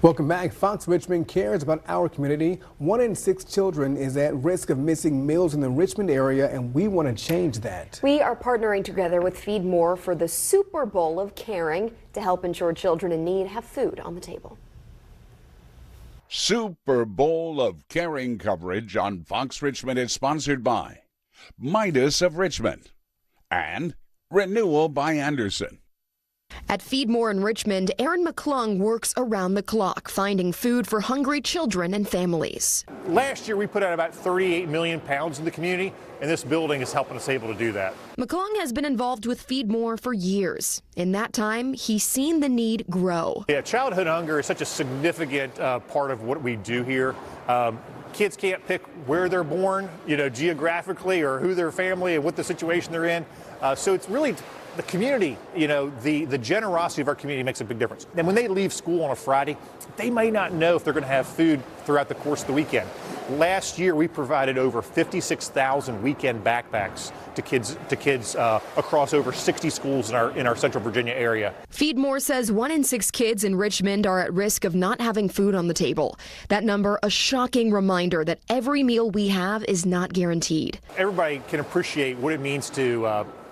Welcome back. Fox Richmond cares about our community. 1 in 6 children is at risk of missing meals in the Richmond area, and we want to change that. We are partnering together with Feed More for the Super Bowl of Caring to help ensure children in need have food on the table. Super Bowl of Caring coverage on Fox Richmond is sponsored by Midas of Richmond and Renewal by Andersen. At Feed More in Richmond, Aaron McClung works around the clock, finding food for hungry children and families. Last year, we put out about 38 million pounds in the community, and this building is helping us able to do that. McClung has been involved with Feed More for years. In that time, he's seen the need grow. Yeah, childhood hunger is such a significant part of what we do here. Kids can't pick where they're born, geographically, or who their family and what the situation they're in. So it's really the community, the generosity of our community makes a big difference. And when they leave school on a Friday, they may not know if they're going to have food throughout the course of the weekend. Last year, we provided over 56,000 weekend backpacks to kids across over 60 schools in our Central Virginia area. Feed More says 1 in 6 kids in Richmond are at risk of not having food on the table. That number, a shocking reminder that every meal we have is not guaranteed. Everybody can appreciate what it means to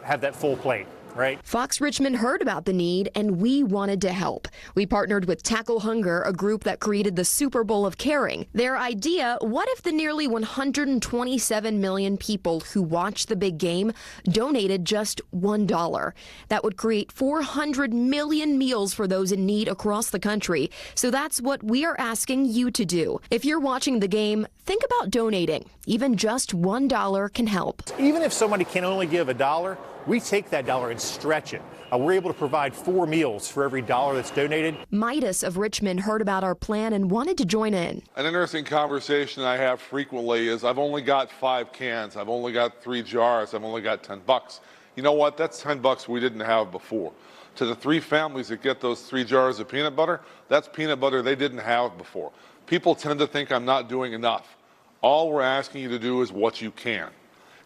have that full plate. Right. Fox Richmond heard about the need, and we wanted to help. We partnered with Tackle Hunger, a group that created the Super Bowl of Caring. Their idea, what if the nearly 127 million people who watch the big game donated just $1? That would create 400 million meals for those in need across the country. So that's what we are asking you to do. If you're watching the game, think about donating. Even just $1 can help. Even if somebody can only give $1, we take that dollar and stretch it. We're able to provide 4 meals for every $1 that's donated. Midas of Richmond heard about our plan and wanted to join in. An interesting conversation I have frequently is I've only got 5 cans, I've only got 3 jars, I've only got $10. You know what? That's $10 we didn't have before. To the 3 families that get those 3 jars of peanut butter, that's peanut butter they didn't have before. People tend to think I'm not doing enough. All we're asking you to do is what you can.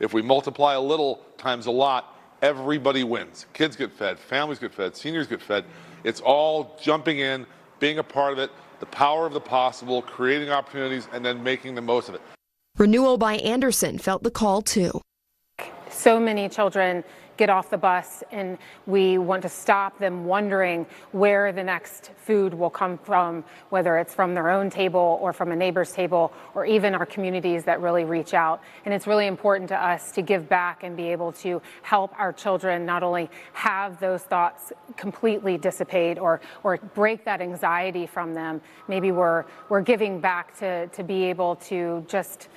If we multiply a little times a lot, everybody wins. Kids get fed, families get fed, seniors get fed. It's all jumping in, being a part of it, the power of the possible, creating opportunities, and then making the most of it. Renewal by Andersen felt the call too. So many children get off the bus, and we want to stop them wondering where the next food will come from, whether it's from their own table or from a neighbor's table, or even our communities that really reach out. And it's really important to us to give back and be able to help our children not only have those thoughts completely dissipate or break that anxiety from them. Maybe we're giving back to be able to just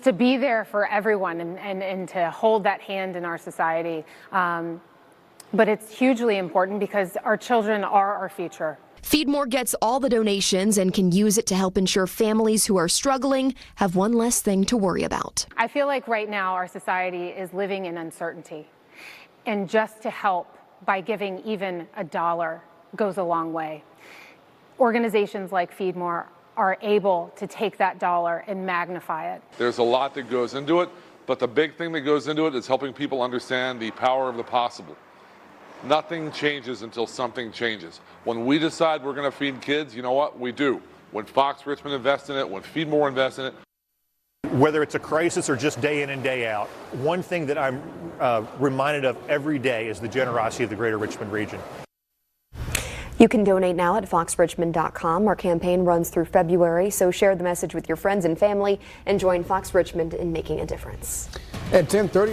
to be there for everyone and to hold that hand in our society. But it's hugely important because our children are our future. Feed More gets all the donations and can use it to help ensure families who are struggling have one less thing to worry about. I feel like right now our society is living in uncertainty. And just to help by giving even $1 goes a long way. Organizations like Feed More are able to take that dollar and magnify it. There's a lot that goes into it, but the big thing that goes into it is helping people understand the power of the possible. Nothing changes until something changes. When we decide we're going to feed kids, you know what? We do. When Fox Richmond invests in it, when Feed More invests in it. Whether it's a crisis or just day in and day out, one thing that I'm reminded of every day is the generosity of the greater Richmond region. You can donate now at foxrichmond.com. Our campaign runs through February, so share the message with your friends and family and join Fox Richmond in making a difference. At 10:30.